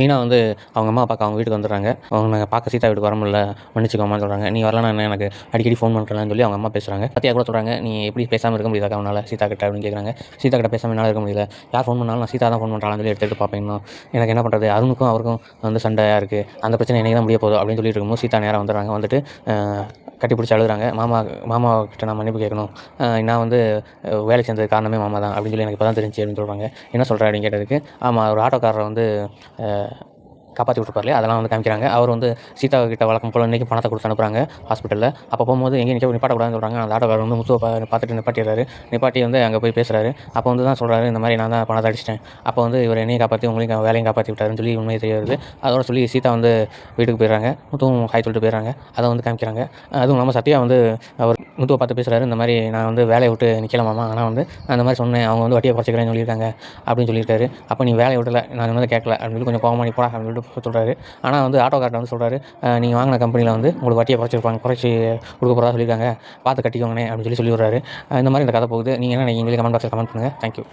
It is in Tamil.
மீனா வந்து அவங்க அம்மா பார்க்க அவங்க வீட்டுக்கு வந்துடுறாங்க. அவங்க பார்க்க சீதா வீட்டுக்கு வர முடியல, மன்னிச்சுக்கோமான்னு சொல்கிறாங்க. நீ வரலன்னா என்ன, எனக்கு அடிக்கடி ஃபோன் பண்ணுறேன்னு சொல்லி அவங்க அம்மா பேசுகிறாங்க. சத்யா கூட சொல்கிறாங்க, நீ எப்படி பேசாமல் இருக்க முடியுதாக்கா அவனால் சீதா கிட்ட அப்படின்னு கேட்குறாங்க. சீதா கிட்ட பேசாமல் என்னால் இருக்க முடியல, யார் ஃபோன் பண்ணாலும் நான் சீதா தான் ஃபோன் பண்ணுறான்னு சொல்லி எடுத்துகிட்டு பார்ப்பேன். இன்னும் எனக்கு என்ன பண்ணுறது, அருணுக்கும் அவருக்கும் வந்து சண்டையாக இருக்குது, அந்த பிரச்சனை என்னைக்கு தான் முடிய போதும் அப்படின்னு சொல்லிட்டு இருக்கும்போது சீதா நேரம் வந்துடுறாங்க. வந்துட்டு கட்டி பிடிச்சி அழுகுறாங்க. மாமா கிட்ட நான் மன்னிப்பு கேட்கணும், நான் வந்து வேலைக்கு சேர்ந்தது காரணமே மாமா தான் அப்படின்னு சொல்லி எனக்கு இப்போ தான் தெரிஞ்சு அப்படின்னு சொல்கிறாங்க. என்ன சொல்கிறேன் அப்படின்னு கேட்டதுக்கு, ஆமாம் ஒரு ஆட்டோக்காரரை வந்து காப்பாற்றி விட்டுருப்பாரு, அதெல்லாம் வந்து காமிக்கிறாங்க. அவர் வந்து சீதா கிட்ட வழக்கம் போல் இன்றைக்கி பணத்தை கொடுத்து அனுப்புகிறாங்க ஹாஸ்பிட்டலில். அப்போ போகும்போது எங்கேயும் நிப்பாட்டக்கூடாதுன்னு சொல்கிறாங்க. அந்த ஆட்டோக்காரர் வந்து முத்துவை பார்த்துட்டு நிப்பாட்டிடுறாரு. நிப்பாட்டி வந்து அங்கே போய் பேசுகிறாரு. அப்போ வந்து தான் சொல்கிறாரு, இந்த மாதிரி நான் தான் பணத்தை அடிச்சிட்டேன், அப்போ வந்து இவர் என்னையும் காப்பாற்றி உங்களையும் வேலையும் காப்பாற்றி விட்டாருன்னு சொல்லி உண்மையை தெரிய வருது. அதோட சொல்லி சீதா வந்து வீட்டுக்கு போயிடுறாங்க. முத்துவும் ஹாய் சொல்லிட்டு போயிடுறாங்க. அதை வந்து காமிக்கிறாங்க. அதுவும் இல்லாமல் சத்யா வந்து அவர் முத்துவை பார்த்து பேசுகிறாரு, இந்த மாதிரி நான் வந்து வேலையை விட்டு நிற்கலாமாமா, ஆனால் வந்து நான் இந்த மாதிரி சொன்னேன், அவங்க வந்து வட்டியை குறைச்சிக்கிறேன்னு சொல்லியிருக்காங்க அப்படின்னு சொல்லியிருக்காரு. அப்போ நீ வேலையை விடலை, நான் வந்து கேட்கல அப்படின்னு சொல்லி கொஞ்சம் கோவமா நீ போடா அப்படின்னு சொல்லிட்டு சொல்கிறாரு. ஆனால் வந்து ஆட்டோக்கார்ட்ட வந்து சொல்கிறாரு, நீங்கள் வாங்கின கம்பெனியில் வந்து உங்களுக்கு வட்டியை குறைச்சி கொடுக்க போகிறதா சொல்லியிருக்காங்க, பார்த்து கட்டிக்கோங்கண்ணே அப்படின்னு சொல்லி விடுறாரு. இந்த மாதிரி இந்த கதை போகுது. நீங்கள் என்ன நினைக்கிறீங்க? கமெண்ட் பாக்ஸில் கமெண்ட் பண்ணுங்கள். தேங்க்யூ.